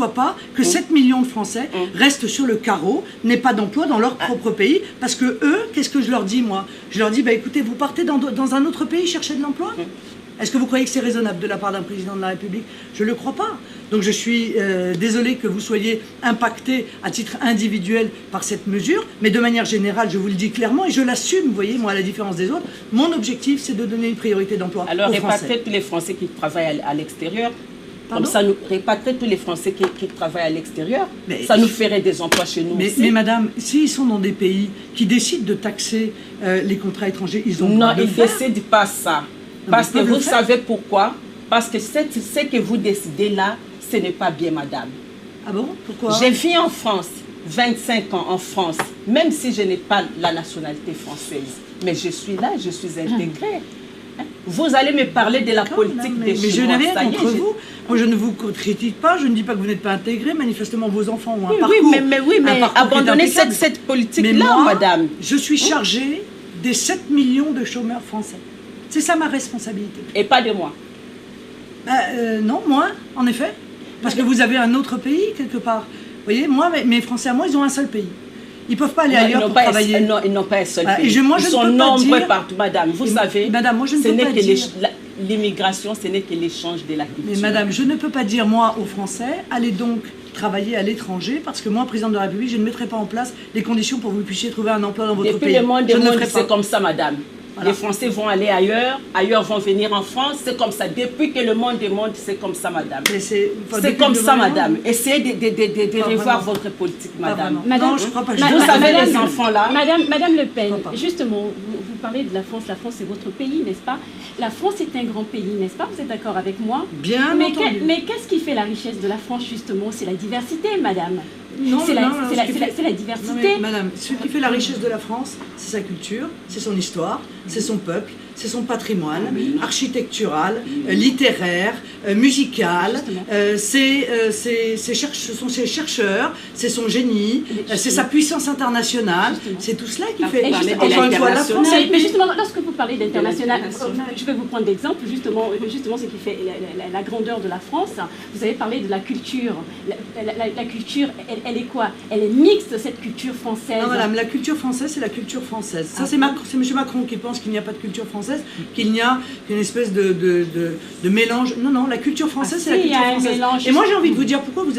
conçois pas que 7 millions de Français restent sur le carreau, n'aient pas d'emploi dans leur propre pays, parce que eux, qu'est-ce que je leur dis moi? Je leur dis, bah écoutez, vous partez dans un autre pays chercher de l'emploi? Est-ce que vous croyez que c'est raisonnable de la part d'un président de la République? Je ne le crois pas. Donc je suis désolé que vous soyez impacté à titre individuel par cette mesure, mais de manière générale, je vous le dis clairement et je l'assume, vous voyez, moi à la différence des autres, mon objectif c'est de donner une priorité d'emploi aux Français. Alors répatrier tous les Français qui travaillent à l'extérieur, comme ça nous répatrier tous les Français qui travaillent à l'extérieur, ça nous ferait des emplois chez nous aussi. Mais madame, s'ils sont dans des pays qui décident de taxer les contrats étrangers, ils ont le droit de le faire. Non, ils ne décident pas ça. Parce que vous savez pourquoi? Parce que ce que vous décidez là, ce n'est pas bien, madame. Ah bon? Pourquoi? J'ai vécu en France, 25 ans en France, même si je n'ai pas la nationalité française. Mais je suis là, je suis intégrée. Vous allez me parler de la politique des Chinois. Mais je n'ai rien contre vous. Moi, je ne vous critique pas, je ne dis pas que vous n'êtes pas intégré. Manifestement, vos enfants ont un parcours. Mais abandonnez cette politique-là, madame. Je suis chargée des 7 millions de chômeurs français. C'est ça ma responsabilité. Et pas de moi. Non, moi, en effet. Parce que vous avez un autre pays, quelque part. Vous voyez, moi, mes Français à moi, ils ont un seul pays. Ils ne peuvent pas aller ailleurs pour travailler. Non, ils n'ont pas un seul pays. Ils sont nombreux partout, madame. Vous savez, madame, moi, je ne peux pas dire... l'immigration, ce n'est que l'échange de la culture. Mais madame, je ne peux pas dire, moi, aux Français, allez donc travailler à l'étranger, parce que moi, président de la République, je ne mettrai pas en place les conditions pour que vous puissiez trouver un emploi dans votre pays. Depuis le monde, c'est comme ça, madame. Voilà. Les Français vont aller ailleurs, ailleurs vont venir en France, c'est comme ça. Depuis que le monde est monde, c'est comme ça, madame. C'est comme ça, madame. Essayez de revoir votre politique, madame. Non, je crois pas. Vous savez, les enfants là. Madame Le Pen, justement, vous parlez de la France c'est votre pays, n'est-ce pas? La France est un grand pays, n'est-ce pas? Vous êtes d'accord avec moi? Bien entendu. Mais qu'est-ce qui fait la richesse de la France, justement? C'est la diversité, madame. C'est la diversité. Non, mais, madame, ce qui fait la richesse de la France, c'est sa culture, c'est son histoire, c'est son peuple, c'est son patrimoine architectural, littéraire, musical, ce sont ses chercheurs, c'est son génie, c'est sa puissance internationale, c'est tout cela qui fait encore une fois la France. Mais justement, lorsque vous parlez d'international, je vais vous prendre d'exemple, justement ce qui fait la grandeur de la France. Vous avez parlé de la culture. La culture, elle est quoi? Elle est mixte, cette culture française. Non, madame, la culture française, c'est la culture française. Ça, c'est M. Macron qui pense qu'il n'y a pas de culture française, qu'il n'y a qu'une espèce de mélange. Non, la culture française, c'est la culture française. Et moi, j'ai envie de vous dire pourquoi vous êtes